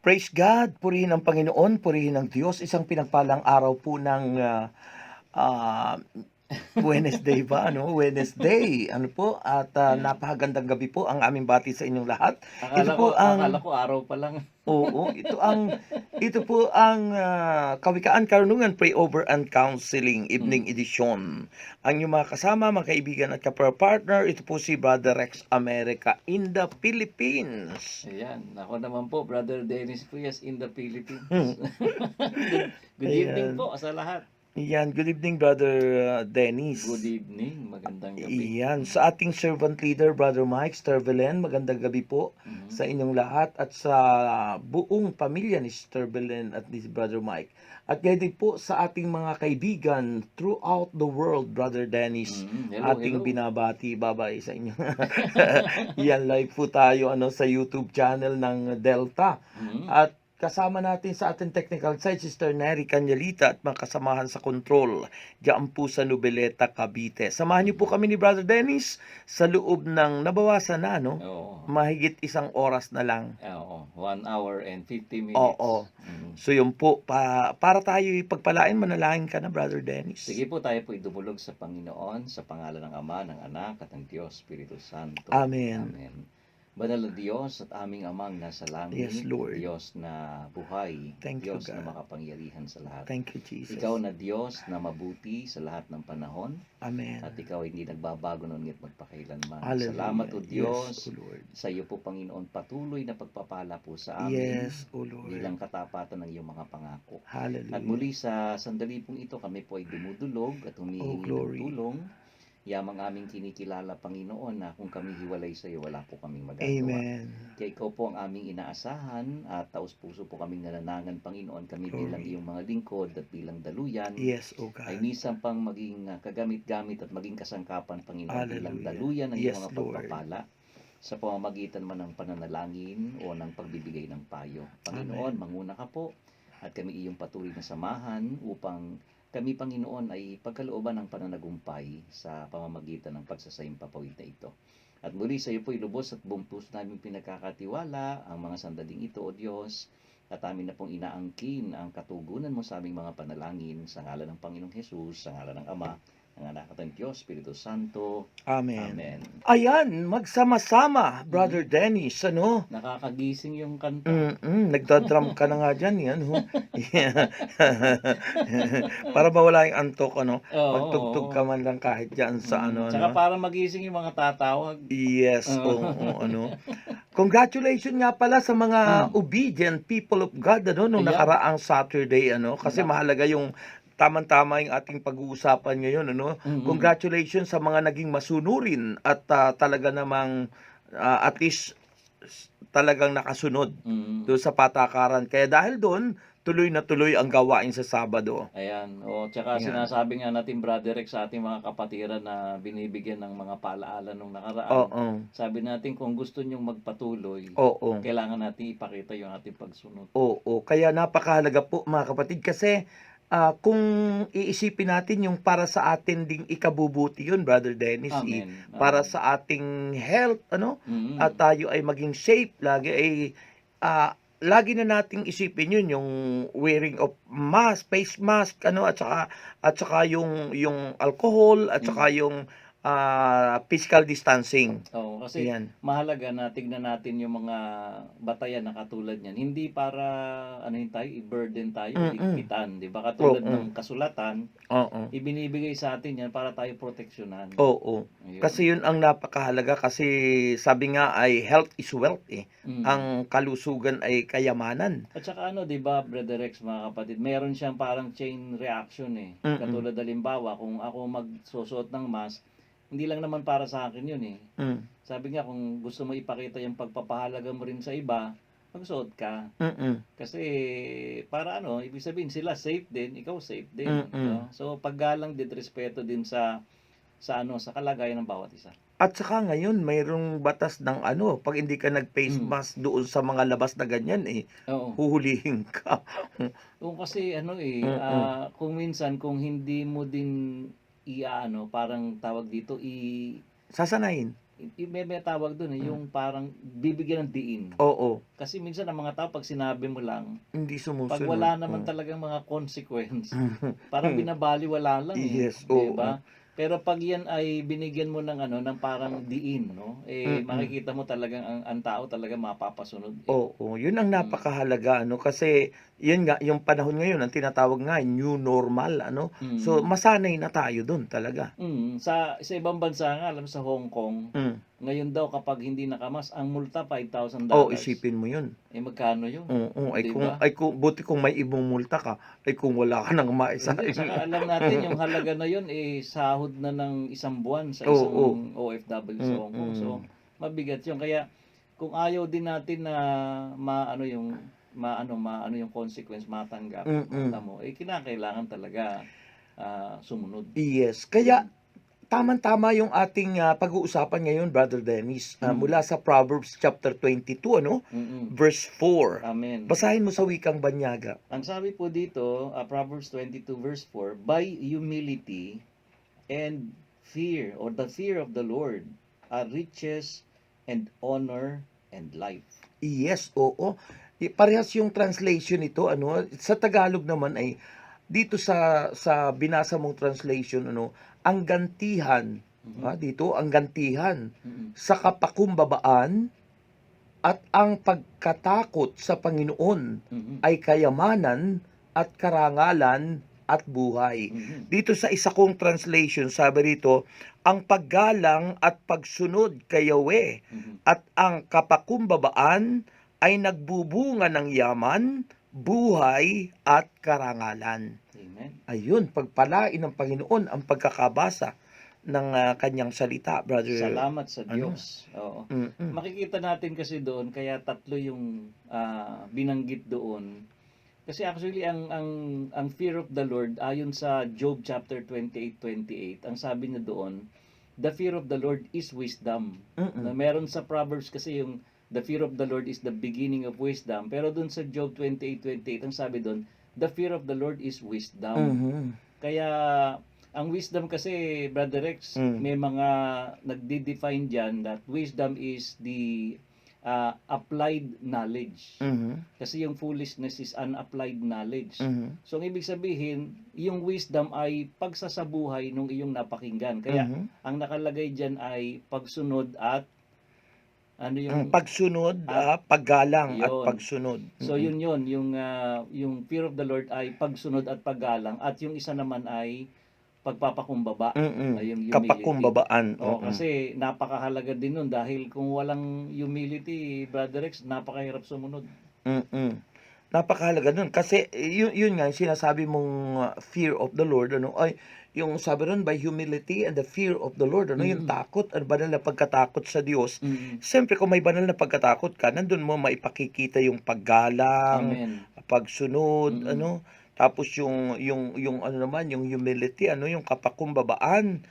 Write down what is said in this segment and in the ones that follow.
Praise God, purihin ang Panginoon, purihin ang Diyos. Isang pinagpalang araw po ng ah, Wednesday ba, ano? Wednesday, ano po, at Ayan. napakagandang gabi po ang aming bati sa inyong lahat. Akala Ito ko po akala ang, ko araw pa lang. oo, ito po ang Kawikaan Karunungan Pray Over and Counseling Evening Mm. Edition. Ang inyong mga kasama, mga kaibigan at kapwa-partner, ito po si Brother Rex America in the Philippines. Ayan, ako naman po, Brother Dennis Frias in the Philippines. Hmm. Good evening Ayan. po sa lahat. Good evening, Brother Dennis. Good evening, magandang gabi. Sa ating servant leader, Brother Mike Stervelen, magandang gabi po Mhm. sa inyong lahat at sa buong pamilya ni Stervelen at ni Brother Mike. At gayon din po sa ating mga kaibigan throughout the world, Brother Dennis. Hello, Ating hello. binabati, babay sa inyo. Yan, live po tayo sa YouTube channel ng Delta. Mhm. At kasama natin sa ating technical side, Sister Neri Canyalita at mga kasamahan sa control diyan po sa Nubeleta, Cavite. Samahan niyo po kami ni Brother Dennis sa loob ng nabawasan na, no? Oo. Mahigit 1 oras na lang. Oo, 1 hour and 50 minutes. Oo. Mhm. So yun po, para tayo ipagpalain, manalangin ka na, Brother Dennis. Sige po, tayo po idumulog sa Panginoon, sa pangalan ng Ama, ng Anak, at ng Diyos, Espiritu Santo. Amen. Amen. Banal na Diyos at aming Amang nasa langit, Yes, Lord. Diyos na buhay, Thank you, Diyos na God. makapangyarihan sa lahat. Thank you, Jesus. Ikaw na Diyos na mabuti sa lahat ng panahon, Amen. at ikaw ay hindi nagbabago noon at magpakailanman. Hallelujah. Salamat o Diyos, Yes, O Lord. sa iyo po Panginoon, patuloy na pagpapala po sa amin, Yes, O Lord. bilang katapatan ng iyong mga pangako. Hallelujah. At muli sa sandali pong ito, kami po ay dumudulog at humihingi ng glory. tulong. Yamang aming kinikilala, Panginoon, na kung kami hiwalay sa iyo, wala po kaming magagawa. Amen. Kaya ikaw po ang aming inaasahan at taus-puso po kaming nananangan, Panginoon, kami Glory. bilang iyong mga lingkod at bilang daluyan. Yes, O Ay God. minsan pang maging kagamit-gamit at maging kasangkapan, Panginoon, bilang Hallelujah. daluyan ng Yes, iyong mga Lord. pagpapala sa pamamagitan man ng pananalangin o ng pagbibigay ng payo. Panginoon, manguna ka po at kami iyong patuloy na samahan upang kami, Panginoon, ay pagkalooban ng pananagumpay sa pamamagitan ng pagsasayang papawid na ito. At muli sa iyo po ilubos at buong puso namin pinagkakatiwala ang mga sandaling ito, O Diyos, at amin na pong inaangkin ang katugunan mo sa aming mga panalangin sa ngalan ng Panginoong Hesus, sa ngalan ng Ama, ng Anak at ng Diyos, Espiritu Santo. Amen. Amen. Ayan, magsama-sama, Brother Dennis, ano? Nakakagising yung kanta. Nagdadrum ka na nga dyan, yan, ho. Para mawala yung antok, ano? Oo, Magtugtog ka man lang kahit dyan sa Tsaka ano. para magising yung mga tatawag. Yes, Oo. ano. Congratulations nga pala sa mga obedient people of God, ano, nung Ayan. nakaraang Saturday, ano, kasi Nako. mahalaga yung tamang-tama yung ating pag-uusapan ngayon, ano. Congratulations sa mga naging masunurin at talaga namang at least talagang nakasunod doon sa patakaran. Kaya dahil doon, tuloy na tuloy ang gawain sa Sabado. Ayan. O, tsaka Ayan. sinasabi nga natin, Brother Rex, sa ating mga kapatiran na binibigyan ng mga paalaala nung nakaraan. Oo. Sabi natin, kung gusto nyong magpatuloy, Oo. kailangan natin ipakita yung ating pagsunod. Oo. Kaya napakahalaga po, mga kapatid, kasi kung iisipin natin yung para sa atin ding ikabubuti yun, Brother Dennis, Amen. para Amen. sa ating health, ano, Mm. at tayo ay maging safe lagi, ay lagi na nating isipin yun, yung wearing of mask, face mask, ano, at saka yung alcohol, at saka yung physical distancing. Oo, kasi Ayan. mahalaga na tignan natin yung mga batayan na katulad niyan. Hindi para i-burden tayo, higpitan, 'di ba? Katulad Oo. ng kasulatan, Oo. ibinibigay sa atin 'yan para tayo proteksyonan. Oo. Ayun. Kasi yun ang napakahalaga, kasi sabi nga ay health is wealth, Mm. Ang kalusugan ay kayamanan. At saka 'di ba, Brother Rex, mga kapatid, meron siyang parang chain reaction Katulad halimbawa, kung ako magsusuot ng mask, hindi lang naman para sa akin yun Sabi nga, kung gusto mo ipakita yung pagpapahalaga mo rin sa iba, magsuot ka. Kasi para ibig sabihin sila safe din, ikaw safe din. No? So paggalang din, respeto din sa kalagayan ng bawat isa. At saka ngayon mayroong batas ng pag hindi ka nag-face mask doon sa mga labas na ganyan, Oo. huhulihin ka. Kung kasi kung minsan hindi mo din parang tawag dito, Sasanayin. may tawag doon yung parang bibigyan ng diin. Oo, Kasi minsan ang mga tao pag sinabi mo lang, hindi pag sumusunod. wala naman Oo. talagang mga consequence, parang binabaliwala lang Yes, 'di oo. ba? Pero pag yan ay binigyan mo ng ano, ng parang diin, no? Mm. Makikita mo talagang ang tao talaga mapapasunod Oo, yun ang Mm. napakahalaga ano, kasi yun nga, yung panahon ngayon ang tinatawag nga new normal ano. So, Mm. masanay na tayo dun talaga. Sa ibang bansa nga, alam sa Hong Kong, Hmm. ngayon daw kapag hindi nakamas, ang multa Oo, $5,000. isipin mo yun. Magkano 'yun? Oo, 'Di ba? ay kung buti kung may imumulta ka, ay kung wala ka ng Hindi, maisahin. tsaka alam natin yung halaga na 'yun, sahod na ng isang buwan sa Oo, isang OFW sa Hong Kong. So, mm. mabigat 'yun. Kaya kung ayaw din natin na maano yung maano yung consequence matanggap, Mm. mo, kinakailangan talaga, sumunod. Yes, kaya tamang-tama yung ating, pag-uusapan ngayon, Brother Dennis, Mm, mula sa Proverbs chapter 22 ano, mm. verse 4. Amen. Basahin mo sa wikang banyaga. Ang sabi po dito, Proverbs 22 verse 4, by humility and fear or the fear of the Lord are riches and honor and life. Yes, oo. Parehas yung translation nito ano, sa Tagalog naman ay dito sa binasa mong translation ano, ang gantihan, Mhm. dito ang gantihan Mm. sa kapakumbabaan at ang pagkatakot sa Panginoon Mhm. ay kayamanan at karangalan at buhay. Mhm. Dito sa isa kong translation, sabi rito, ang paggalang at pagsunod kay Yahweh Mhm. at ang kapakumbabaan ay nagbubunga ng yaman, buhay at karangalan. Amen. Ayun, pagpalain ng Panginoon ang pagkakabasa ng kanyang salita, brother. Salamat sa Ano? Diyos. Oo. Mm-mm. Makikita natin kasi doon kaya tatlo yung binanggit doon. Kasi actually ang fear of the Lord ayon sa Job chapter 28:28, ang sabi niya doon, the fear of the Lord is wisdom. Na Mm-mm. meron sa Proverbs kasi yung the fear of the Lord is the beginning of wisdom, pero doon sa Job 28:28 ang sabi doon, the fear of the Lord is wisdom. Mhm. Kaya ang wisdom kasi, Brother Rex, Mm. may mga nagde-define diyan that wisdom is the applied knowledge. Mhm. Kasi yung foolishness is unapplied knowledge. Mhm. So, ang ibig sabihin, yung wisdom ay pagsasabuhay nung iyong napakinggan. Kaya, Mhm. ang nakalagay dyan ay pagsunod at ano Ang yung pagsunod, at paggalang at yon. pagsunod. So, Mm. yun yung fear of the Lord ay pagsunod at paggalang, at yung isa naman ay pagpapakumbaba, Mm. yung humility. Kapakumbabaan, Oo, oo. kasi napakahalaga din nun dahil kung walang humility, Brother Rex, napakahirap sumunod. Mm. Napakahalaga nun kasi yun nga yung sinasabi mong, fear of the Lord ano, ay yung sabi ron by humility and the fear of the Lord ano, yung Mm. takot at banal na pagkatakot sa Diyos. Mm. Siyempre kung may banal na pagkatakot ka, nandun mo maipakikita yung paggalang, Amen. pagsunod Mm. ano, tapos yung ano naman, yung humility ano, yung kapakumbabaan,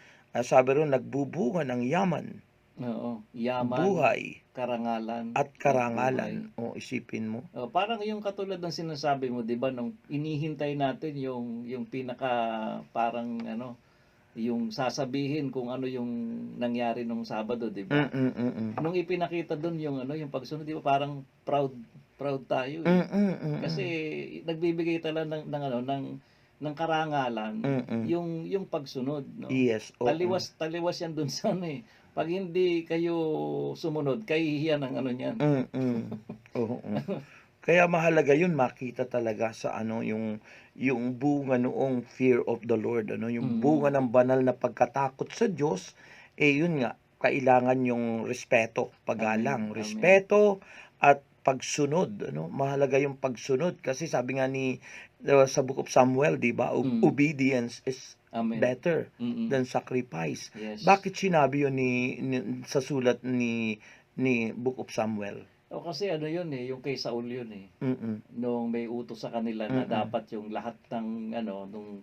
sabi ron nagbubunga ng yaman, Oo, yaman, buhay karangalan, at at buhay. karangalan. O isipin mo. Parang yung katulad ng sinasabi mo, 'di ba, nung inihintay natin yung pinaka parang ano, yung sasabihin kung ano yung nangyari nung Sabado, 'di ba? Mm. Nung ipinakita doon yung ano, yung pagsunod, 'di ba, parang proud proud tayo Kasi Mm. nagbibigay talaga ng ano, ng karangalan Mm. yung pagsunod, no? Yes, oo. Taliwas yan doon sa ano, 'pag hindi kayo sumunod, kahihiyan ang ano niyan. Oo. Kaya mahalaga 'yun makita talaga sa ano yung bunga noong fear of the Lord ano, yung bunga Mm. ng banal na pagkatakot sa Diyos, 'yun nga kailangan yung respeto, Amen, paggalang, amen. respeto at pagsunod ano, mahalaga yung pagsunod kasi sabi nga ni sa Book of Samuel 'di ba, Mm. obedience is Amen. better Mm. than sacrifice. Yes. Bakit sinabi 'yun sa sulat ni Book of Samuel? Kasi ano yun yung kay Saul yun Mm. Nung may utos sa kanila na Mm. dapat yung lahat ng ano, nung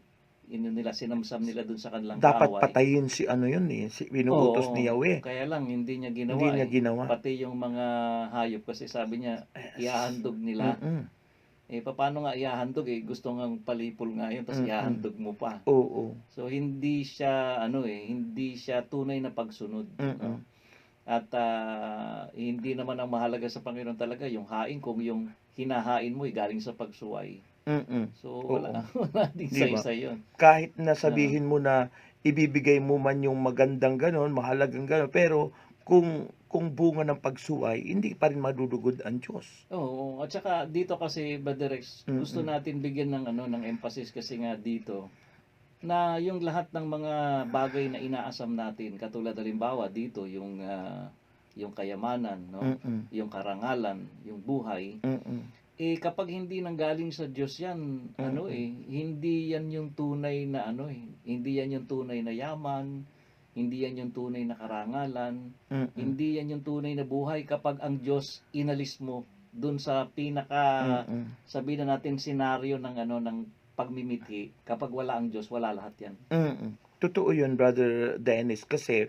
nila sinamsam nila dun sa kanilang Dapat kaaway. patayin si ano yun, si inuutos ni Oo, Yahweh, kaya lang hindi niya hindi ginawa niya ginawa. Pati yung mga hayop kasi sabi niya Yes. ihahandog nila. Mm. Papaano nga ihahandog gusto ngang palipol nga yun tapos Mm. ihahandog mo pa. Oo. So hindi siya ano hindi siya tunay na pagsunod, Mm. no? At hindi naman ang mahalaga sa Panginoon talaga yung hain, kung yung hinahain mo ay galing sa pagsuway. So Oo, wala wala ding 'di ba? saysay yun. Kahit na Oo. sabihin mo na ibibigay mo man yung magandang gano'n, mahalagang gano'n, pero kung bunga ng pagsuway, hindi pa rin madudugod ang Diyos. Oo, at saka dito kasi Brother Rex, gusto Mm, natin bigyan ng ano, ng emphasis kasi nga dito na yung lahat ng mga bagay na inaasam natin, katulad halimbawa dito yung kayamanan, no? mm, Yung karangalan, yung buhay, mm, kapag hindi nanggaling sa Diyos yan, mm, hindi yan yung tunay na hindi yan yung tunay na yaman, hindi yan yung tunay na karangalan, mm, hindi yan yung tunay na buhay kapag ang Diyos inalis mo dun sa pinaka, mm, sabihin na natin, senaryo ng ng pagmimithi. Kapag wala ang Diyos, wala lahat yan. Totoo yun, Brother Dennis, kasi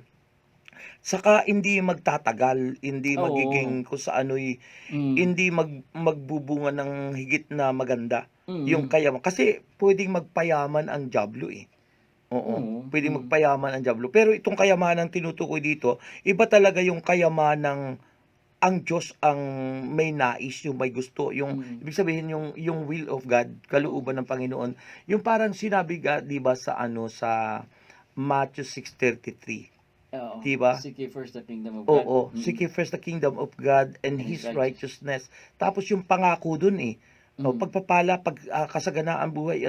saka hindi magtatagal, hindi Oo. magiging kung sa ano'y Mm. hindi magbubunga ng higit na maganda yung Mm. kasi puwedeng magpayaman ang dyablo, eh. Oo, Oo. puwedeng Mm. magpayaman ang dyablo. Pero itong kayamanang tinutukoy dito, iba talaga yung kayamanang ang Diyos ang may nais, yung may gusto, yung Mm. ibig sabihin yung will of God, Oo. kalooban ng Panginoon. Yung parang sinabi 'di ba sa sa Matthew 6:33, Oo. 'di ba? Seek ye first the kingdom of God. Oo, Mm. seek ye first the kingdom of God and And His His righteous. righteousness. Tapos yung pangako dun, eh, Mm. pagpapala, kasaganaang buhay,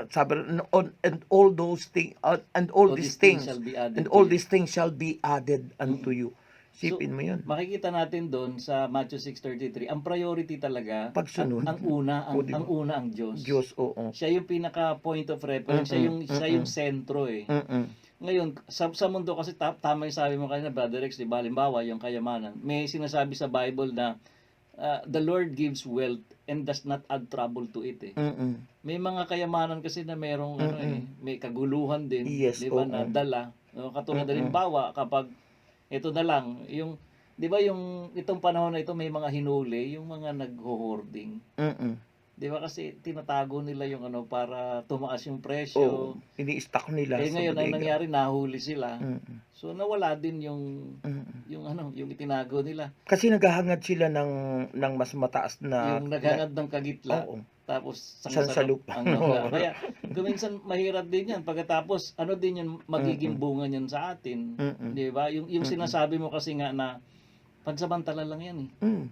sabi rin, and all those and all All these these things things, shall be and added to all you. these things shall be added unto Mm. you. So, Isipin mo yun, makikita natin doon sa Matthew 6:33, ang priority talaga, pagsunod. ang una, O, 'di ang ba? una ang Diyos. Diyos, oo. Siya yung pinaka point of reference, Mm, siya yung mm, sentro eh. mm, Ngayon, sa mundo kasi tama yung sabi mo kanina, Brother Rex, di ba? Halimbawa, yung kayamanan. May sinasabi sa Bible na the Lord gives wealth and does not add trouble to it eh. mm, May mga kayamanan kasi na merong mm. may kaguluhan din, Yes, 'di ba, na oo. dala. No, katulad Mm, halimbawa kapag ito na lang, yung 'di ba yung itong panahon na ito may mga hinuli, yung mga nagho-hoarding. mm. 'Di ba kasi tinatago nila yung para tumaas yung Oo, presyo. ini-stock nila sa Ngayon ang bodega. nangyari, nahuli sila. Mm, So nawala din yung mm. yung itinago nila. Kasi naghahangad sila ng mas mataas Yung na naghangad ng kagitla, oo, tapos sangsalok sansalub. ang nawala. Kaya kuminsan mahirap din yan, pagkatapos ano din yung magiging Mm, bunga niyan sa atin, mm, 'di ba? Yung mm, sinasabi mo kasi nga na pansamantala lang yan eh. hmm,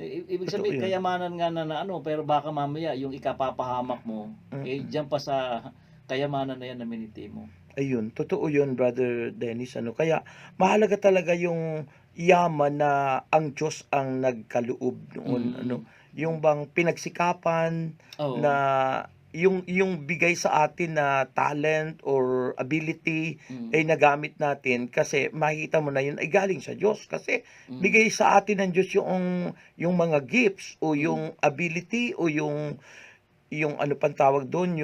Ibig totoo sabihin 'yun. kayamanan nga na pero baka mamaya yung ikapapahamak mo, Mm, diyan pa sa kayamanan na yan na miniti mo. ayun, totoo 'yun, Brother Dennis, kaya mahalaga talaga yung yaman na ang Diyos ang nagkaloob noon, Mm. yung bang pinagsikapan na Oo. yung bigay sa atin na talent or ability Mm. ay nagamit natin, kasi makikita mo na yun ay galing sa Diyos. Kasi Mm. bigay sa atin ng Diyos yung mga gifts o Mm. yung ability o yung ano pang tawag dun,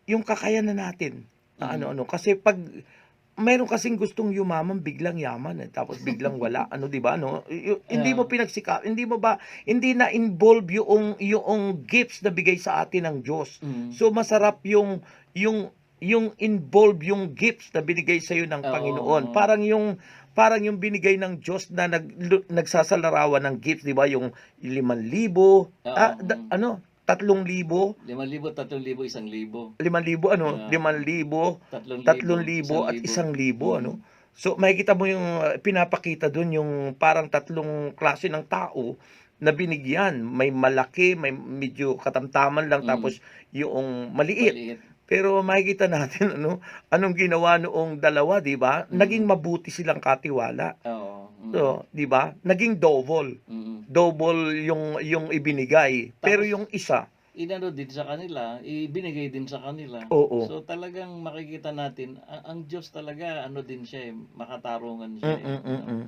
yung kakayanan natin na Mm. ano-ano. Kasi 'pag meron kasing gustong yumaman, biglang yaman, tapos biglang wala, 'di ba, hindi mo Ah, hindi mo ba, hindi na involve yung gifts na bigay sa atin ng Diyos. mm. So masarap yung involve yung gifts na binigay sa ng Panginoon. Oo. Parang yung binigay ng Diyos na nagsasalarawan ng gifts, 'di ba, yung 5,000, Oo. 3,000, 5,000, 3,000, 1,000. 5,000, Ah, 5,000, 3,000, 3,000 at 1,000. 1,000, Mm. So makikita mo yung, pinapakita dun yung parang tatlong klase ng tao na binigyan. May malaki, may medyo katamtaman lang, Mm. tapos yung maliit. Maliit. Pero makikita natin anong ginawa noong dalawa, 'di ba? Naging Mm. mabuti silang katiwala. Oo. Mm. So, 'di ba? Naging double. Mm. Double yung ibinigay. Pero Tapos yung isa, inano din sa kanila, ibinigay din sa kanila. oo. So talagang makikita natin ang Diyos talaga din siya makatarungan siya Mm, mm.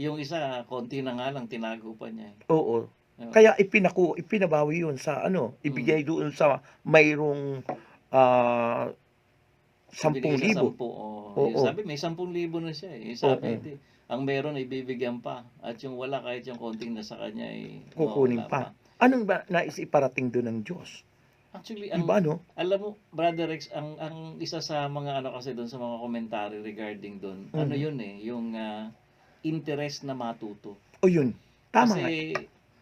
Yung isa konti na nga lang tinago pa niya eh. Oo. Oo. Kaya ipinabawi 'yun sa Mm. ibigay doon sa mayroong, ah, Binigay sa 10,000. 10, yung Oo, sabi may 10,000 na siya sabi oo, hindi, ang meron ay bibigyan pa at yung wala kahit yung konting nasa kanya ay kukunin mawawala pa. pa. Anong ba nais iparating do'n ng Diyos? Actually, Di ba, no? alam mo, Brother Rex, ang isa sa mga ano kasi doon sa mga commentary regarding doon, ano Mhm. yun eh, yung interest na matuto. O yun, tama nga. Kasi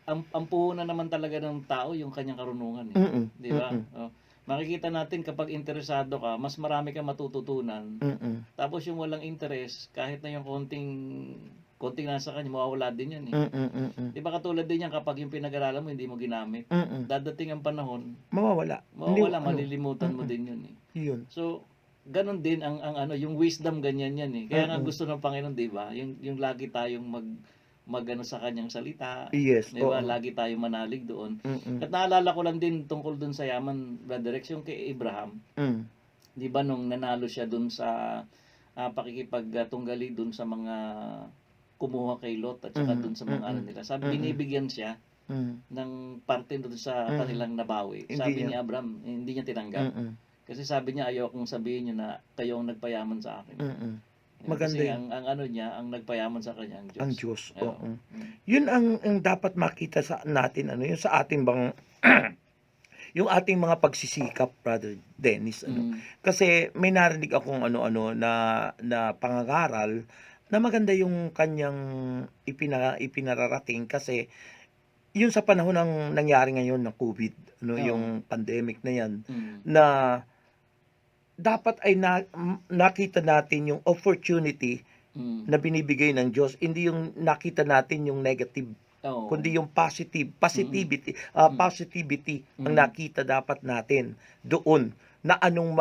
ang puhunan naman talaga ng tao yung kanyang karunungan eh. Mm, 'Di ba? mm, Oh, makikita natin kapag interesado ka, mas marami kang matututunan. mm, Tapos yung walang interest, kahit na yung konting nasa kanya, mawawala din yan eh. mm, mm, 'Di ba katulad din yan kapag yung pinag-aralan mo hindi mo ginamit, mm. dadating ang panahon, Mawawala. Hindi mawawala, ano, malilimutan mo din yun eh. yun. So, ganun din ang ano, yung wisdom ganyan yan eh. Kaya nga Mm. gusto ng Panginoon, 'di ba? Yung lagi tayong magano sa kanyang salita, Yes, 'di ba? oo. Lagi tayong manalig doon. Mm, At naalala ko lang din tungkol doon sa yaman, Brother Rex, yung kay Abraham. hmm, 'Di ba nung nanalo siya doon sa pakikipagtunggali doon sa mga kumuha kay Lot at saka doon sa mga ano nila. Sabi, binibigyan siya mm. ng parte doon sa kanilang nabawi. Hindi Sabi niya. ni Abraham, hindi niya tinanggap. Mm, Kasi sabi niya, ayokong sabihin niyo na kayo ang nagpayaman sa akin. mm. Yan, Maganda kasi yun. ang ano niya, ang nagpayaman sa kanya, ang Diyos. Ang Diyos, Oo. oo. Yun ang dapat makita sa natin, ano, yung sa ating bang yung ating mga pagsisikap, Brother Dennis, ano. Mm. Kasi may narinig akong ano-ano na pangangaral na maganda yung kanyang ipinararating kasi yun sa panahon ng nangyari ngayon ng COVID, ano, Oo. yung pandemic na yan, Mm. na dapat ay nakita natin yung opportunity Mm. na binibigay ng Diyos, hindi yung nakita natin yung negative, Oo. kundi yung positivity Mm. positivity ang Mm. nakita dapat natin doon na anong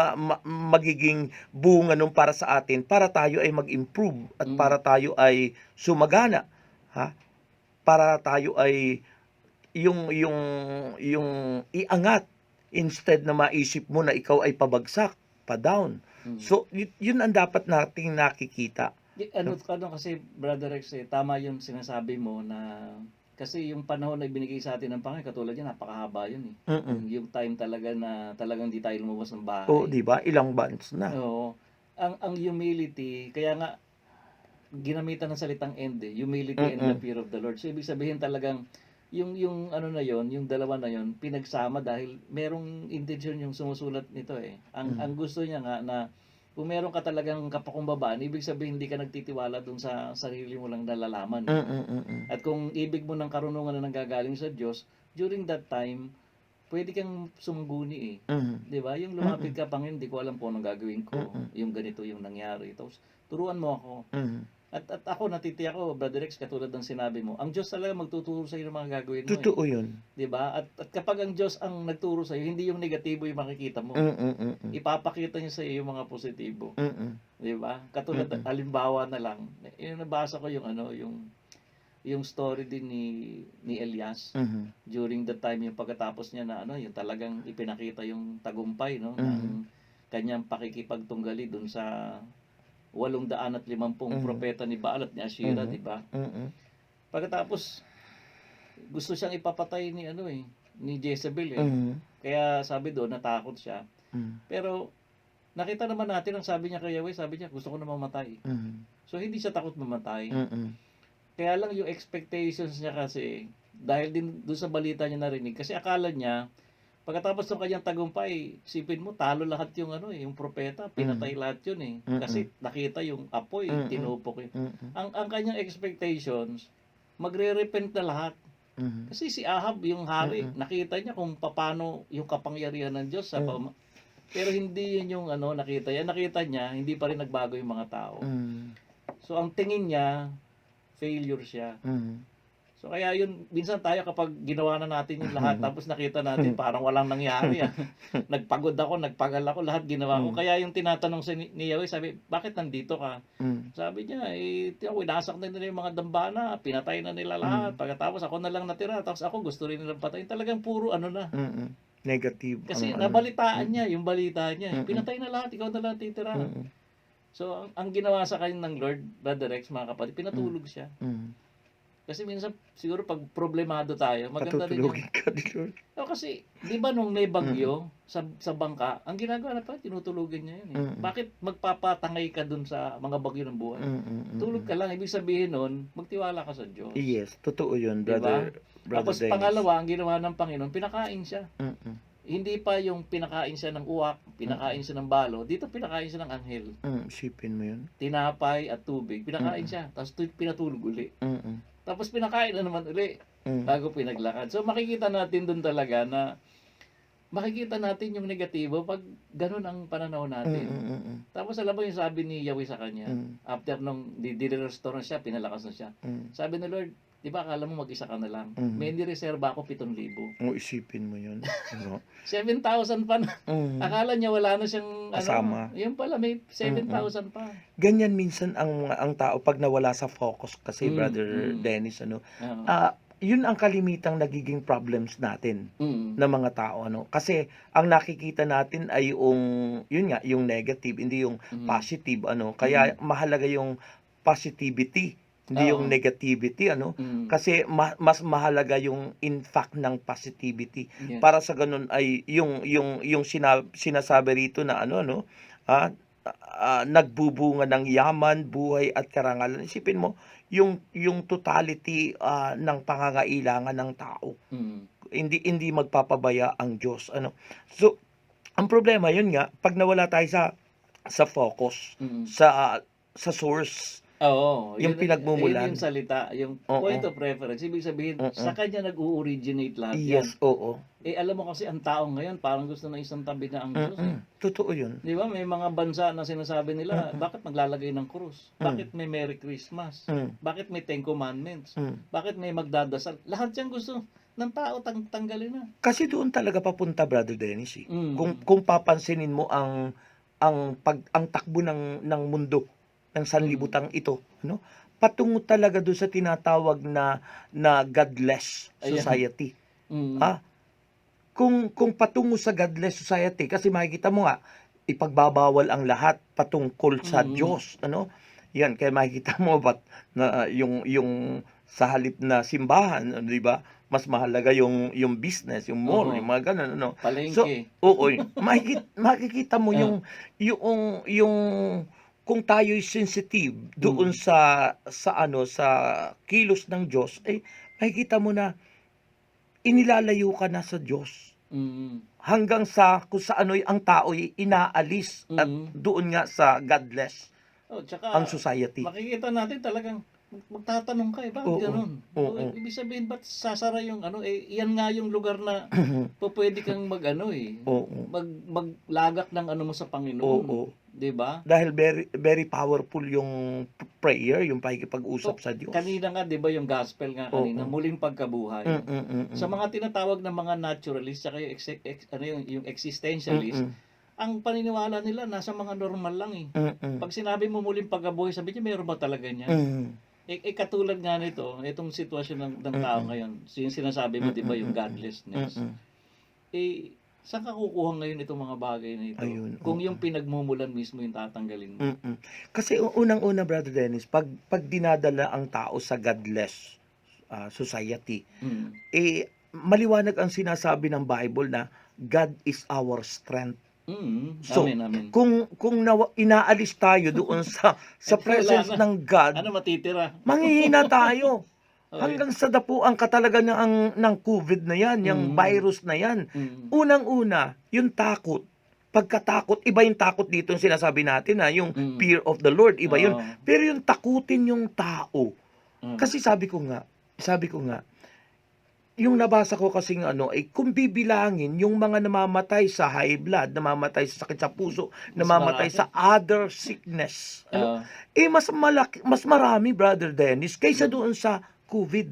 magiging bunga nung para sa atin, para tayo ay mag-improve at Mm. para tayo ay sumagana, ha? Para tayo ay yung iangat instead na maisip mo na ikaw ay pabagsak, pa-down. Mm. So, yun ang dapat nating nakikita. Ano kasi, Brother Rex, tama yung sinasabi mo na kasi yung panahon na binigay sa atin ng Panginoon, katulad yan, napakahaba yun eh. Mm. Yung time talaga na talagang di tayo lumabas ng bahay. Oo, 'di ba? Ilang months na. Oo. Ang humility, kaya nga ginamitan ng salitang end eh, humility and the fear of the Lord. So ibig sabihin talagang yung ano na yon, yung dalawa na yon pinagsama dahil merong intention yung sumusulat nito eh. Ang gusto niya nga na kung meron ka talagang kapakumbabaan, ibig sabihin hindi ka nagtitiwala dun sa sarili mo lang nalalaman. At kung ibig mo ng karunungan na nanggagaling sa Diyos, during that time, pwede kang sumungguni eh. 'Di ba? Yung lumapit ka, Panginoon, hindi ko alam kung anong gagawin ko. Yung ganito yung nangyari. Tapos turuan mo ako. At ako natitiyak ko, Brother Rex, katulad ng sinabi mo, ang Diyos talaga magtuturo sa iyo ng mga gagawin mo. Totoo 'yun. 'Di ba? At kapag ang Diyos ang nagturo sa iyo, hindi yung negatibo yung makikita mo. Ipapakita niya sa iyo yung mga positibo. 'Di ba? Katulad halimbawa na lang, yung nabasa ko yung ano, yung story din ni Elias during the time yung pagkatapos niya na ano, yung talagang ipinakita yung tagumpay no ng kanyang pakikipagtunggali dun sa 850 propeta ni Baal at ni Ashera, di ba? Pagkatapos gusto siyang ipapatay ni ano ni Jezebel Kaya sabi doon natakot siya. Pero nakita naman natin ang sabi niya kay Yahweh, sabi niya gusto ko na mamatay. So hindi siya takot mamatay. Kaya lang yung expectations niya kasi, dahil din doon sa balita niya narinig, kasi akala niya, pagkatapos ng kanyang tagumpay, sipin mo, talo lahat yung yung propeta, pinatay lahat yun Kasi nakita yung apoy, tinupok yun. Ang kanyang expectations, magre-repent na lahat. Kasi si Ahab, yung hari, nakita niya kung paano yung kapangyarihan ng Diyos. Pero hindi yun yung nakita niya. Nakita niya, hindi pa rin nagbago yung mga tao. So ang tingin niya, failure siya. So kaya yun, minsan tayo kapag ginawa na natin yung lahat, tapos nakita natin parang walang nangyari. Nagpagod ako, nagpagal ako, lahat ginawa ko. Kaya yung tinatanong ni Yahweh, sabi, bakit nandito ka? Sabi niya, winasak na nila yung mga dambana, pinatay na nila lahat. Pagkatapos ako na lang natira, tapos ako gusto rin nilang patayin. Talagang puro na. Negative. Kasi nabalitaan niya, yung balita niya. Pinatay na lahat, ikaw na lang titira. So, ang ginawa sa kanya ng Lord, Brother Rex, mga kapatid, pinatulog siya. Kasi minsan, siguro pag problemado tayo, maganda rin yung... Patutulogin ka ni Lord. Kasi, di ba nung may bagyo sa bangka, ang ginagawa na pa, tinutulugan niya yun Bakit magpapatangay ka dun sa mga bagyo ng buhay? Tulog ka lang, ibig sabihin nun, magtiwala ka sa Diyos. Yes, totoo yun, Diba? brother Tapos Dennis. pangalawa, ang ginawa ng Panginoon, pinakain siya. hindi pa yung pinakain siya ng uwak, pinakain siya ng balo, dito pinakain siya ng anghel. Isipin mo yun. Tinapay at tubig, pinakain siya, tapos pinatulog uli. Mm. Tapos pinakain na naman uli, Mm. bago pinaglakad. So makikita natin doon talaga na makikita natin yung negatibo pag ganun ang pananaw natin. Tapos alam mo yung sabi ni Yahweh sa kanya, after nung di-restore na siya, pinalakas na siya. Sabi ni Lord, di ba akala mo mag-isa ka na lang? May nireserba ako 7,000. Isipin mo yun. Ano? 7,000 pa na. Akala niya wala na siyang Kasama. Yun pala, may 7,000 pa. Ganyan minsan ang tao pag nawala sa focus kasi, Brother Dennis, ano. Oo. Yun ang kalimitang nagiging problems natin Mm. na mga tao, ano. Kasi ang nakikita natin ay yung negative, hindi yung positive, ano. Kaya mahalaga yung positivity, hindi yung Oo. negativity, ano. Mm. Kasi mas mahalaga yung impact ng positivity. Yes. Para sa ganun ay yung sinasabi rito na ano, nagbubunga ng yaman, buhay at karangalan. Isipin mo yung totality ng pangangailangan ng tao. Mm. Hindi magpapabaya ang Diyos, ano. So ang problema yun nga, pag nawala tayo sa focus, Mm. sa source, Oo, yung yun pinagmumulan. yung salita, yung Oo. point of reference. Ibig sabihin, sa kanya nag-o-originate lahat yan. Yes, oo. Alam mo kasi ang tao ngayon, parang gusto na isang tabi na ang Diyos. Totoo yun. Di ba? May mga bansa na sinasabi nila, bakit maglalagay ng krus? Bakit may Merry Christmas? Bakit may Ten Commandments? Bakit may magdadasal? Lahat yan gusto ng tao tanggalin na. Kasi doon talaga papunta, Brother Dennis, eh. Mm. Kung papansinin mo ang takbo ng mundo, ng sanlibutan ito, ano? Patungo talaga doon sa tinatawag na godless society. Mm. Kung patungo sa godless society, kasi makikita mo nga, ipagbabawal ang lahat patungkol sa Diyos, ano? Yan, kaya makikita mo na yung sa halip na simbahan, di ba? Mas mahalaga yung business, yung mall, yung mga ganun, ano? Palengke. So, oo, makikita mo yung kung tayo'y sensitive doon sa kilos ng Diyos, makikita mo na inilalayo ka na sa Diyos. Hanggang sa kung sa ano'y ang tao'y inaalis at doon nga sa godless Tsaka, ang society. makikita natin talagang magtatanong ka bakit ganun? Ibig sabihin, ba't sasara yung yan nga yung lugar na pwede kang maglagak ng mo sa Panginoon. Di ba? Dahil very, very powerful yung prayer, yung pakikipag-usap sa Diyos. Kanina nga, di ba yung gospel nga kanina, muling pagkabuhay. Sa mga tinatawag na mga naturalist, saka yung existentialist, ang paniniwala nila nasa mga normal lang eh. Pag sinabi mo muling pagkabuhay, sabi niya, mayroon ba talaga niya? Katulad nga nito, itong sitwasyon ng tao ngayon, yung sinasabi mo, di ba, yung godlessness. Saan ka kukuha ngayon itong mga bagay na ito? Ayun, Kung yung pinagmumulan mismo yung tatanggalin mo. Kasi unang-una, Brother Dennis, pag dinadala ang tao sa godless society, maliwanag ang sinasabi ng Bible na God is our strength. So, Amen. kung inaalis tayo doon sa presence ng God, ano matitira? manghihina tayo. Hanggang sa dapuan ka talaga ng COVID na yan, yung virus na yan. Unang-una, yung takot. Pagkatakot, iba yung takot dito yung sinasabi natin, yung fear of the Lord, iba yun. Pero yung takutin yung tao. Kasi sabi ko nga, yung nabasa ko kasing kung bibilangin yung mga namamatay sa high blood, namamatay sa sakit sa puso, namamatay sa other sickness, mas marami, Brother Dennis, kaysa doon sa COVID.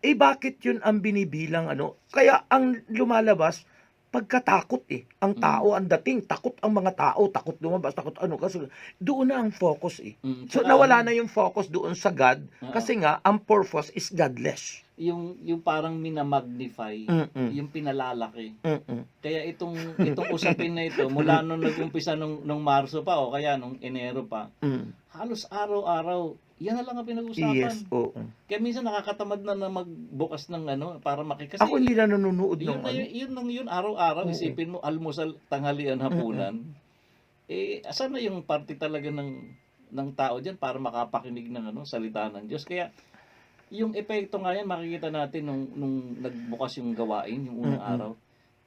Bakit yun ang binibilang, Kaya ang lumalabas, pagkatakot ang tao, ang dating, takot ang mga tao, takot lumabas, takot kasi doon na ang focus So nawala na yung focus doon sa God, kasi nga, ang purpose is godless. Yung parang minamagnify, yung pinalalaki. Kaya itong usapin na ito, mula nung nag-umpisa nung Marso pa, o kaya nung Enero pa, halos araw-araw, yan na lang ang pinag-usapan. Yes, oo. Kaya minsan nakakatamad na magbukas ng para makikasi. Ako hindi na nanonood ng yun araw-araw, isipin mo, almusal, tanghalian, hapunan. Asan na yung parte talaga ng tao diyan para makapakinig ng salita ng Diyos? Kaya yung epekto nga yan, makikita natin nung nagbukas yung gawain, yung unang araw.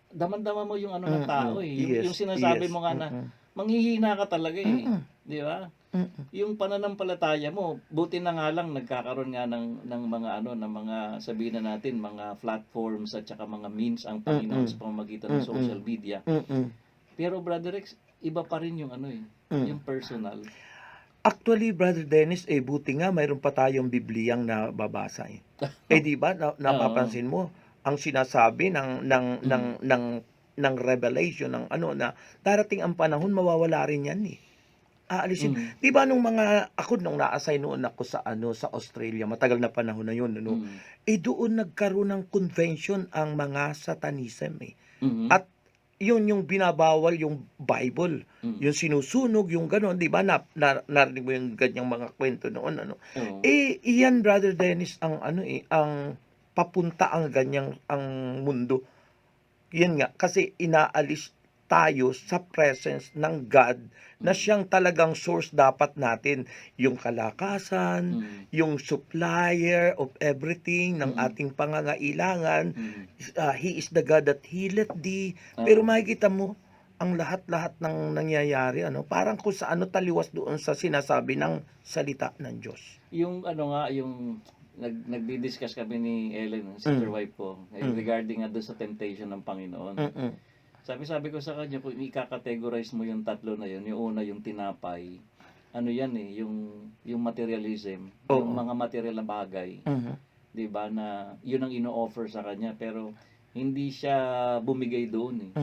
damang-dama mo yung ano ng tao eh. Yes, Yung sinasabi yes. mo nga na manghihina ka talaga eh. Mm. Di ba? Mm. Yung pananampalataya mo, buti na nga lang nagkakaroon nga ng mga ano, ng mga sabihin na natin, mga platforms at saka mga means ang Panginoon sa pamamagitan ng social media. Mm. Pero Brother Rex, iba pa rin yung ano eh, yung personal. Actually, Brother Dennis, buti nga mayroon pa tayong Bibliyang nababasa eh. Di ba Oo. napapansin mo ang sinasabi ng revelation ng ano na darating ang panahon mawawala rin 'yan eh. Aalisin. Mm. 'Di ba nung ako nung na-assign noon ako sa sa Australia, matagal na panahon na 'yun ano. Mm. Doon nagkaroon ng convention ang mga Satanism eh. Mhm. At yun yung binabawal yung Bible, Mm. yung sinusunog, yung gano'n, 'di ba? Narinig mo yung ganyang mga kwento noon ano. Oo. Iyan Brother Dennis ang ano ang papunta ang ganyang ang mundo. Yan nga kasi inaalis tayo sa presence ng God na siyang talagang source dapat natin, yung kalakasan, Mm. yung supplier of everything ng ating pangangailangan. Mm. He is the God that healeth thee. Pero Oo. makikita mo ang lahat-lahat ng nangyayari ano, parang kung sa ano taliwas doon sa sinasabi ng salita ng Diyos. Yung ano nga, yung nagdi-discuss kami ni Ellen, sister wife ko, regarding doon sa temptation ng Panginoon. Sabi ko sa kanya, kung i-categorize mo yung tatlo na yun, yung una yung tinapay, ano yan eh, yung materialism, yung mga material na bagay, 'di ba, na yun ang ino-offer sa kanya, pero hindi siya bumigay doon eh.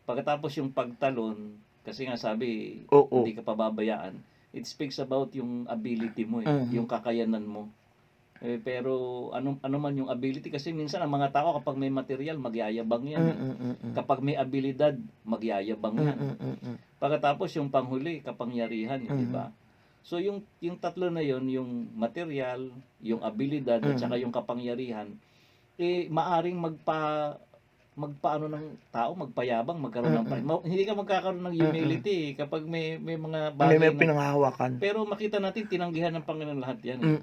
Pagkatapos yung pagtalon, kasi nga sabi, hindi ka pababayaan, it speaks about yung ability mo eh, yung kakayanan mo. Pero ano man yung ability, kasi minsan ang mga tao kapag may material magyayabang yan eh. Kapag may abilidad magyayabang yan. Pagkatapos yung panghuli kapangyarihan, di ba? So yung tatlo na yon, yung material, yung abilidad at saka yung kapangyarihan, maaring magpaano ng tao, magpayabang, magkaroon ng hindi ka magkakaroon ng humility kapag may mga bagay may pinanghahawakan. pero makita natin tinanggihan ng Panginoon lahat yan eh.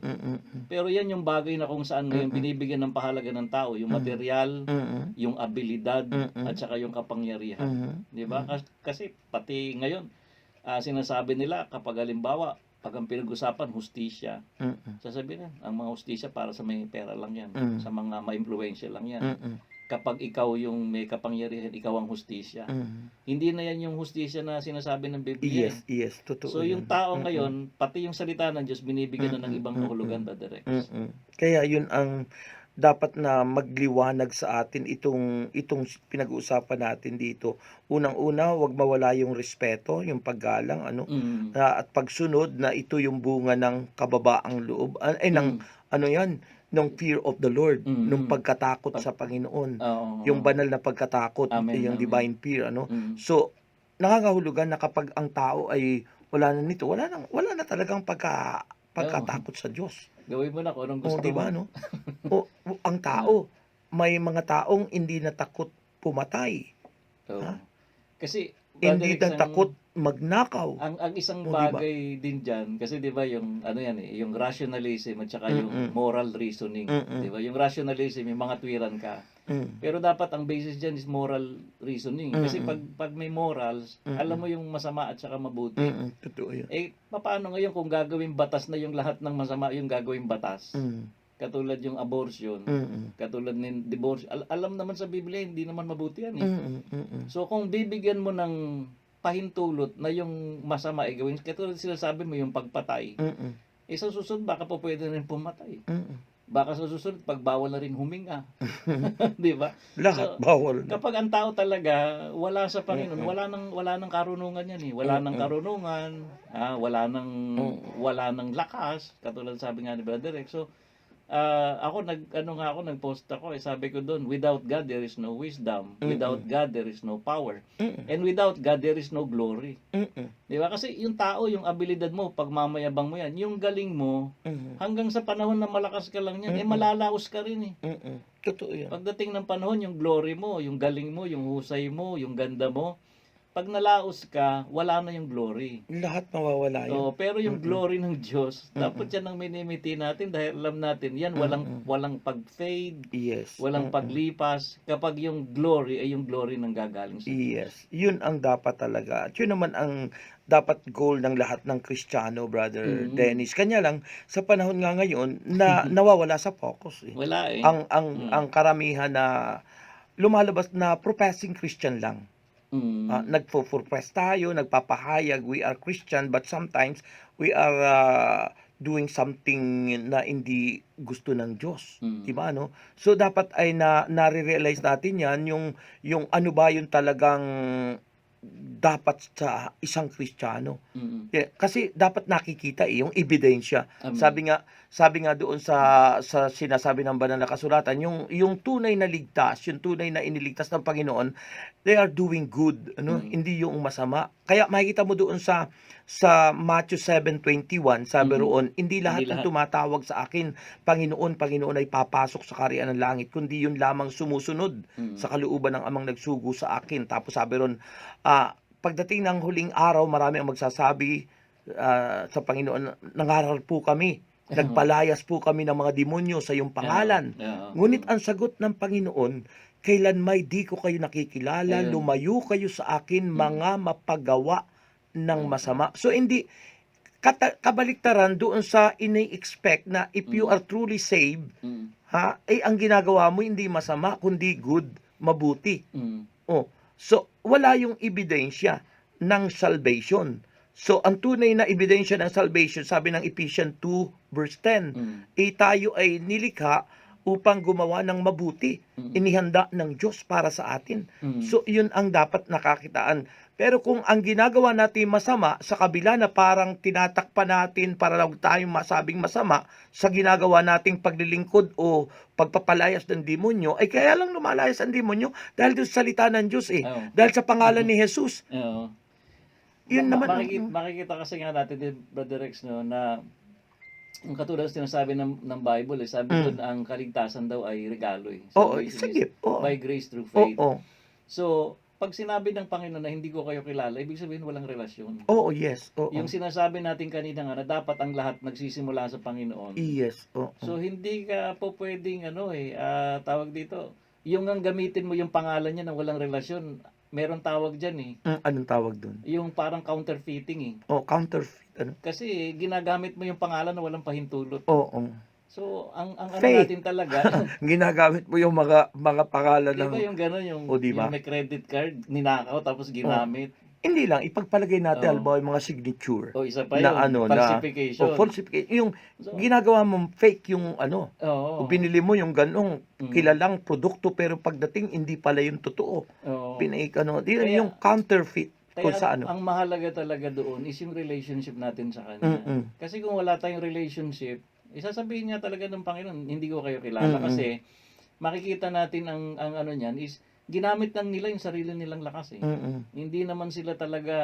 Pero yan yung bagay na kung saan ngayon binibigyan ng pahalaga ng tao, yung material, yung abilidad at saka yung kapangyarihan, di ba? Kasi pati ngayon sinasabi nila kapag halimbawa pag ang pinag-usapan hustisya, sasabihin ang mga hustisya para sa may pera lang yan, sa mga ma-influential lang yan. Kapag ikaw yung may kapangyarihan, ikaw ang hustisya. Hindi na yan yung hustisya na sinasabi ng Biblia. Yes, totoo. So yung tao ngayon, pati yung salita ng Diyos, binibigyan na ng ibang kahulugan, Brother Rex. Kaya yun ang dapat na magliwanag sa atin itong pinag-uusapan natin dito. Unang-una, wag mawala yung respeto, yung paggalang at pagsunod na ito yung bunga ng kababaang loob ng fear of the Lord, ng pagkatakot sa Panginoon, yung banal na pagkatakot, yung divine fear So nakakahulugan na kapag ang tao ay wala na nito, wala na talagang pagkatakot sa Diyos. Gawin mo na kung anong gusto diba, mo. Ang tao, may mga taong hindi na takot pumatay. Kasi hindi na takot magnakaw. Ang isang bagay din diyan, kasi 'di ba yung yan yung rationalism at saka yung moral reasoning, 'di ba? Yung rationalism, yung mga tuwiran ka. Pero dapat ang basis diyan is moral reasoning. Kasi pag may morals, alam mo yung masama at saka mabuti. Totoo 'yun. Paano ngayon kung gagawing batas na yung lahat ng masama yung gagawing batas? Katulad yung abortion, katulad ng divorce. Alam naman sa Biblia, hindi naman mabuti yan eh. So kung bibigyan mo ng pahintulot na yung masama ay gawin, katulad sinasabi mo yung pagpatay, sa susunod baka po pwede rin pumatay. Baka sa susunod pagbawal na rin huminga. Di ba? Lahat bawal na. Kapag ang tao talaga wala sa Panginoon, wala nang karunungan yan eh. Wala nang karunungan, wala nang lakas, katulad sabi nga ni Brother Rex. So ako nag-post ako, sabi ko doon, without God there is no wisdom, without God there is no power, and without God there is no glory. Di ba? Kasi yung tao, yung abilidad mo, pagmamayabang mo yan, yung galing mo, hanggang sa panahon na malakas ka lang yan, malalaos ka rin eh. Totoo yan. Pagdating ng panahon, yung glory mo, yung galing mo, yung husay mo, yung ganda mo, pag nalaos ka, wala na yung glory. Lahat mawawala yun. Oh, pero yung Mm-mm. glory ng Diyos, Mm-mm. dapat yan ang minimiti natin dahil alam natin yan, Mm-mm. walang pag-fade, Yes. walang Mm-mm. paglipas, kapag yung glory ay yung glory ng gagaling sa Diyos. Yes, yun ang dapat talaga. At yun naman ang dapat goal ng lahat ng Kristiyano, Brother Mm. Dennis. Kanya lang, sa panahon nga ngayon, na nawawala sa focus eh. Wala eh. Ang karamihan na lumalabas na professing Christian lang. Nagpo-profess tayo, nagpapahayag, we are Christian, but sometimes we are doing something na hindi gusto ng Diyos. Diba, no? So, dapat ay nare-realize natin yan, yung ano ba yung talagang dapat sa isang Kristiyano. Kasi dapat nakikita yung ebidensya. Amen. Sabi nga doon sa sinasabi ng banal na kasulatan, yung tunay na ligtas, yung tunay na iniligtas ng Panginoon, they are doing good, hindi yung masama. Kaya makikita mo doon sa Matthew 7:21, sabi roon, hindi lahat ng tumatawag sa akin, Panginoon, Panginoon ay papasok sa kaharian ng langit, kundi yun lamang sumusunod sa kalooban ng Amang nagsugo sa akin. Tapos sabi roon, pagdating ng huling araw, marami ang magsasabi sa Panginoon, nangaral po kami, nagpalayas po kami ng mga demonyo sa iyong pangalan. Ngunit ang sagot ng Panginoon, kailan may di ko kayo nakikilala, lumayo kayo sa akin, mga mapagawa ng masama. So hindi kabaliktaran doon sa ini-expect na if you are truly saved, ang ginagawa mo hindi masama kundi good, mabuti. So wala yung ebidensya ng salvation. So ang tunay na ebidensya ng salvation, sabi ng Ephesians 2 verse 10, tayo ay nilikha upang gumawa ng mabuti, inihanda ng Diyos para sa atin. So yun ang dapat nakakitaan. Pero kung ang ginagawa natin masama, sa kabila na parang tinatakpan natin para lang tayong masabing masama sa ginagawa nating paglilingkod o pagpapalayas ng demonyo, ay kaya lang lumalayas ang demonyo dahil doon sa salita ng Diyos dahil sa pangalan ni Jesus. Yun naman. Makikita kasi nga natin, Brother Rex, no, na yung katulad sinasabi ng Bible, sabi doon ang kaligtasan daw ay regalo eh. Sige. By grace through faith. Oo. So, pag sinabi ng Panginoon na hindi ko kayo kilala, ibig sabihin walang relasyon. Yes. Yung sinasabi natin kanina nga na dapat ang lahat nagsisimula sa Panginoon. Yes. So, hindi ka po pwedeng, tawag dito, yung ang gamitin mo yung pangalan niya na walang relasyon, meron tawag dyan eh. Anong tawag doon? Yung parang counterfeiting eh. Counterfeit. Kasi ginagamit mo yung pangalan na walang pahintulot. So, ang ano natin talaga, ginagamit mo yung mga pangalan di ba ng... yung gano'n, yung may credit card, ninakaw tapos ginamit. Hindi lang, ipagpalagay natin, halimbawa yung mga signature. Isa pa yun, falsification. Falsification. Yung ginagawa mo fake yung o binili mo yung ganong kilalang produkto pero pagdating hindi pala yung totoo. Yung counterfeit. Kaya ang mahalaga talaga doon is yung relationship natin sa Kanya. Kasi kung wala tayong relationship, isasabihin niya talaga ng Panginoon, hindi ko kayo kilala. Kasi makikita natin ang ano niyan is, ginamit lang nila yung sarili nilang lakas eh. Hindi naman sila talaga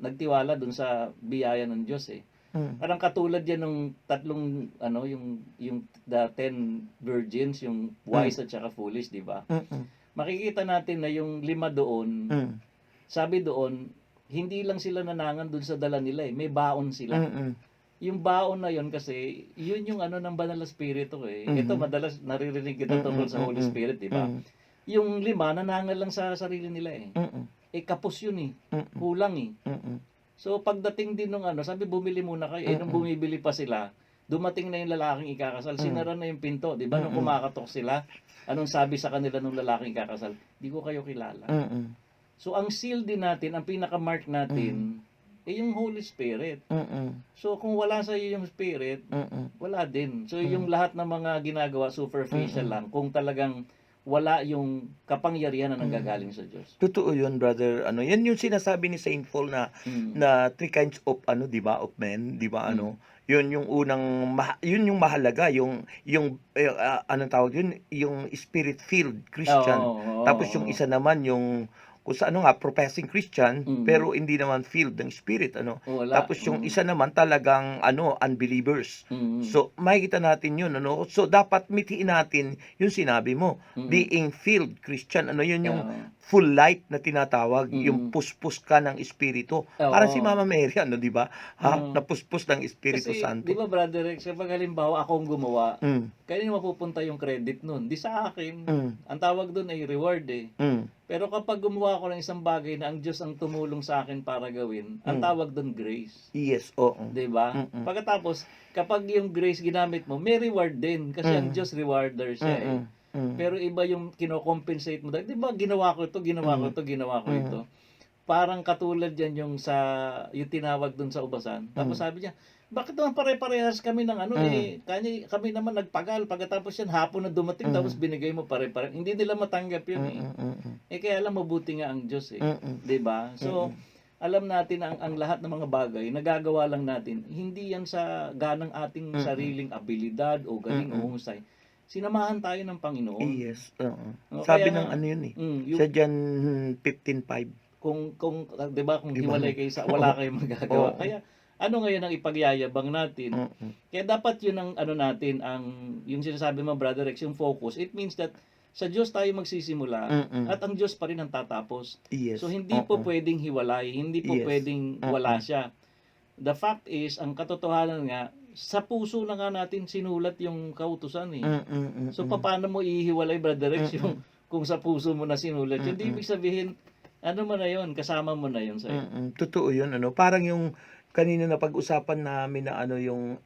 nagtiwala dun sa biyaya ng Diyos eh. Parang katulad yan ng tatlong yung the 10 virgins, yung wise at saka foolish, di ba? Makikita natin na yung 5 doon, sabi doon, hindi lang sila nanangan dun sa dala nila eh, may baon sila. Yung baon na yon kasi, yun yung ng banal na spirito eh. Ito madalas naririnig kita tungkol sa Holy Spirit, di ba? Yung 5, nanangal lang sa sarili nila eh. Kapos yun eh. Kulang eh. So, pagdating din nung sabi, bumili muna kayo. Nung bumibili pa sila, dumating na yung lalaking ikakasal, sinara na yung pinto. Di ba? Nung kumakatok sila, anong sabi sa kanila nung lalaking ikakasal? Di ko kayo kilala. So, ang seal din natin, ang pinaka-mark natin, yung Holy Spirit. So, kung wala sa iyo yung Spirit, wala din. So, yung lahat ng mga ginagawa, superficial lang. Kung talagang wala yung kapangyarihan na nanggagaling sa Diyos. Totoo yun, brother. Yan yung sinasabi ni Saint Paul na 3 kinds of of men, di ba Yun yung unang yun yung mahalaga, yung anong tawag yun, yung spirit-filled Christian. Tapos yung isa naman yung kung sa professing Christian pero hindi naman filled ng spirit tapos yung isa naman talagang unbelievers. So makikita natin yun so dapat mitiin natin yung sinabi mo, being filled Christian yun yung full light na tinatawag, yung Mm. puspos ka ng Espiritu. Parang si Oo. Mama Mary, ano, di ba? Mm. Napuspos ng Espiritu Kasi, di Santo. ba Brother Rex, kapag halimbawa ako ang gumawa, Mm, kanino mapupunta yung credit nun? Di sa akin. mm, Ang tawag dun ay reward eh. mm, Pero kapag gumawa ako ng isang bagay na ang Diyos ang tumulong sa akin para gawin, ang mm. tawag dun grace. Yes, oo. 'Di ba? Mm, Pagkatapos, kapag yung grace ginamit mo, may reward din kasi ang mm, Diyos rewarder siya eh. mm, mm, Pero iba yung kino-compensate mo. 'Di ba ginawa ko ito, ginawa ko mm, ito, ginawa ko mm, ito. Parang katulad yan yung sa yung tinawag dun sa ubasan. Tapos mm, sabi niya, bakit naman pare-parehas kami ng ano mm, eh, kami naman nagpagal pagkatapos yan hapon na dumating tapos mm, binigay mo pare-pare. Hindi nila matanggap yun eh. mm, mm, Kaya lang mabuti nga ang Diyos eh. mm, 'Di ba? So, mm, alam natin ang lahat ng mga bagay nagagawa lang natin. Hindi yan sa ganang ating mm, sariling abilidad o galing o mm. husay. Sinamahan tayo ng Panginoon. Yes, oo. No, Sabi kaya ng nga, ano yun eh, yung sa John 15:5, kung 'di ba kung di ba? hiwalay kayo sa wala kayong magagawa. Oo. Kaya ano ngayon ang ipagyayabang natin? Mm, Kaya dapat yun ang ano natin, ang yung sinasabi mo Brother Rex, yung focus. It means that sa Diyos tayo magsisimula mm. at ang Diyos pa rin ang tatapos. Yes, So hindi po oo. pwedeng hiwalay, hindi po Yes. pwedeng wala siya. The fact is, ang katotohanan nga, sa puso na nga natin sinulat yung kautusan eh. So paano mo ihiwalay Brother Rex yung kung sa puso mo na sinulat yun? Di ibig sabihin, ano mo na yun, kasama mo na yun sa'yo. Totoo yun, ano. Parang yung kanina na pag-usapan namin na ano yung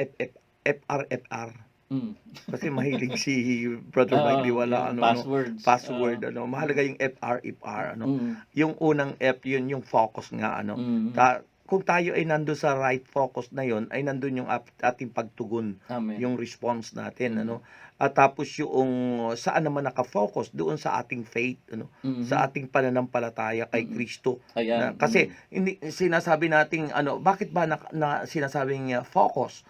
FRFR. Mm. Kasi mahilig si Brother Mike Liwala, yung ano, passwords. password, ano. Mahalaga yung FRFR, ano. Mm. Yung unang F, yun yung focus nga, ano. Mm. Kung tayo ay nandun sa right focus na yun, ay nandun yung ating pagtugon, Amen. yung response natin, Mm. ano. At tapos yung saan naman nakafocus, doon sa ating faith, ano, sa ating pananampalataya kay Kristo. Ayan. Kasi hindi sinasabi nating ano, bakit ba na sinasabing focus?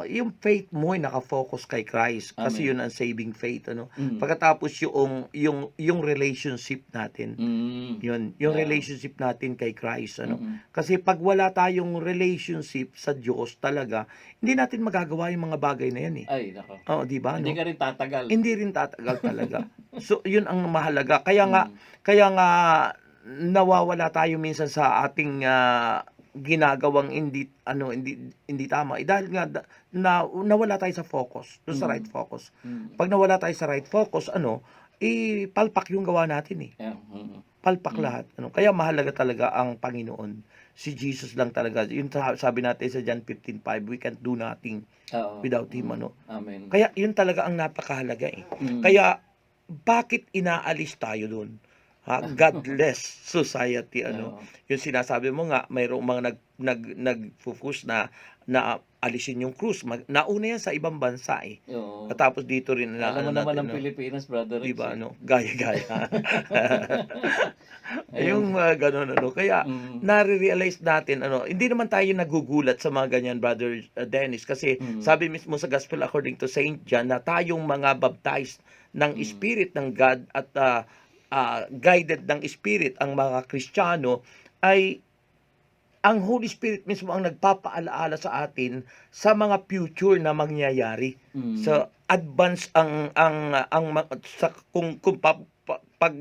Yung faith mo ay nakafocus kay Christ kasi Amen. yun ang saving faith, ano. Mm. Pagkatapos yung relationship natin, Mm. yung Yeah. relationship natin kay Christ, ano. Mm. Kasi pag wala tayong relationship sa Diyos talaga, hindi natin magagawa yung mga bagay na yan eh. Ay, nako. Oo, di ba, Hindi no? ka rin tatagal. Hindi rin tatagal talaga. So, yun ang mahalaga. Kaya nga Mm. nawawala tayo minsan sa ating ginagawang hindi tama. Dahil nga nawala tayo sa focus, doon sa Mm. right focus. Mm. Pag nawala tayo sa right focus, palpak yung gawa natin eh. Yeah. Palpak Mm. lahat. Ano? Kaya mahalaga talaga ang Panginoon. Si Jesus lang talaga. Yung sabi natin sa John 15:5, we can't do nothing Oo. without Him. Ano? Amen. Kaya yun talaga ang napakahalaga eh. Mm. Kaya bakit inaalis tayo doon? Godless society, ano. Oo. Yung sinasabi mo nga, mayroong mga nagfo-push na alisin yung krus. Nauna yan sa ibang bansa eh. Oo. At tapos dito rin na Alam mo naman ang natin, no? Pilipinas, Brother Rex. Di ba, eh. ano? Gaya-gaya. Ayun. Yung ganun, ano. Kaya Mm. nare-realize natin, ano, hindi naman tayo nagugulat sa mga ganyan, Brother Dennis, kasi Mm. sabi mismo sa Gospel according to Saint John na tayong mga baptized ng Spirit ng God at guided ng Spirit ang mga Kristiyano, ay ang Holy Spirit mismo ang nagpapaalaala sa atin sa mga future na mangyayari. Mm. Sa advance sa kung pag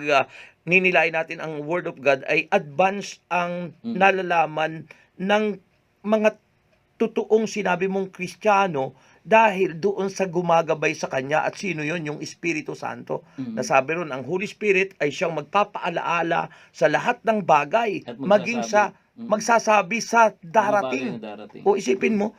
ninilain natin ang Word of God, ay advance ang nalalaman ng mga totoong sinabi mong Kristiyano dahil doon sa gumagabay sa kanya. At sino yon? Yung Espiritu Santo. Mm. Nasabi ron, ang Holy Spirit ay siyang magpapaalaala sa lahat ng bagay, At maging sa magsasabi sa Mga bagay darating. na darating. O isipin mo,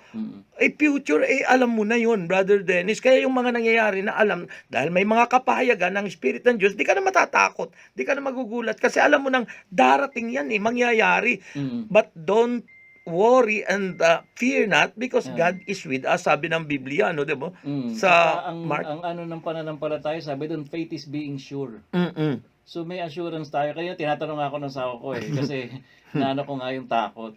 future, alam mo na yun, Brother Dennis. Kaya yung mga nangyayari na alam, dahil may mga kapahayagan ng Spirit ng Diyos, di ka na matatakot, di ka na magugulat, kasi alam mo nang darating yan mangyayari. Mm. But don't worry and fear not, because Yeah. God is with us, sabi ng Biblia, no, di ba? Mm. Sa Saka Mark. ang ano ng pananampalataya, sabi doon, faith is being sure. Mm-mm. So may assurance tayo. Kaya tinatanong ako ng sawa ko kasi naano ko nga yung takot.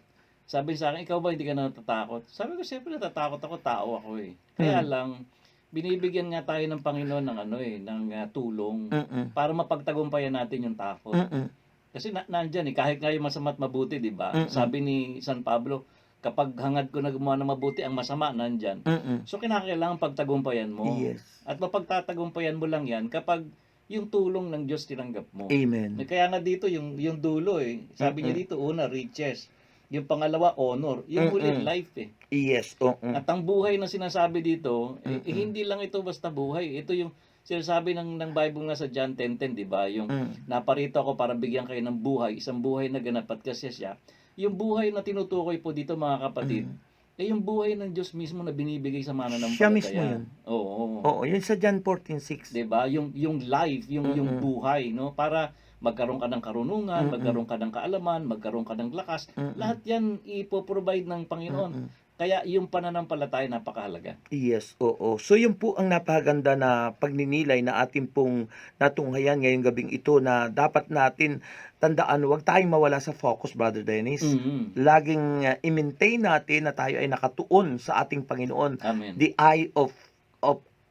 Sabi sa akin, ikaw ba hindi ka natatakot? Sabi ko, siyempre natatakot ako, tao ako eh. Kaya lang, binibigyan nga tayo ng Panginoon ng ng tulong Mm-mm. para mapagtagumpayan natin yung takot. Mm-mm. Kasi nandyan kahit nga yung masama at mabuti, di ba? Mm-mm. Sabi ni San Pablo, kapag hangad ko na gumawa ng mabuti, ang masama nandyan. Mm-mm. So kinakailangan pagtagumpayan mo. Yes. At mapagtatagumpayan mo lang yan kapag yung tulong ng Diyos tinanggap mo. Amen. Kaya nga dito yung dulo sabi niya dito, una, riches. Yung pangalawa, honor. Yung huli, life Yes, oo. At ang buhay na sinasabi dito, hindi lang ito basta buhay. Ito yung sinasabi ng Bible nga sa John 10:10, di ba? Yung naparito ako para bigyan kayo ng buhay, isang buhay na ganap at kasi siya. Yung buhay na tinutukoy po dito, mga kapatid, yung buhay ng Diyos mismo na binibigay sa mananampalataya. Siya mismo yun. Oo. Oo, yun sa John 14:6. 'Di ba? Yung life, yung buhay, no? Para magkaroon ka ng karunungan, magkaroon ka ng kaalaman, magkaroon ka ng lakas. Lahat 'yan ipo-provide ng Panginoon. Kaya yung pananampalataya napakahalaga. Yes, oo. So yun po ang napakaganda na pagninilay na ating pong natunghayan ngayong gabing ito na dapat natin tandaan, huwag tayong mawala sa focus, Brother Dennis. Laging i-maintain natin na tayo ay nakatuon sa ating Panginoon. Amen. The eye of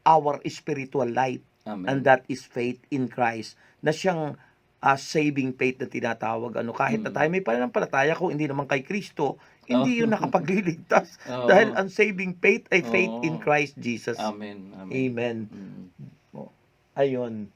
our spiritual life. Amen. And that is faith in Christ. Na siyang saving faith na tinatawag. Kahit na tayo may pananampalataya, kung hindi naman kay Kristo, hindi yun nakapagliligtas. Dahil ang saving faith ay faith in Christ Jesus. Amen. Amen. Ayun.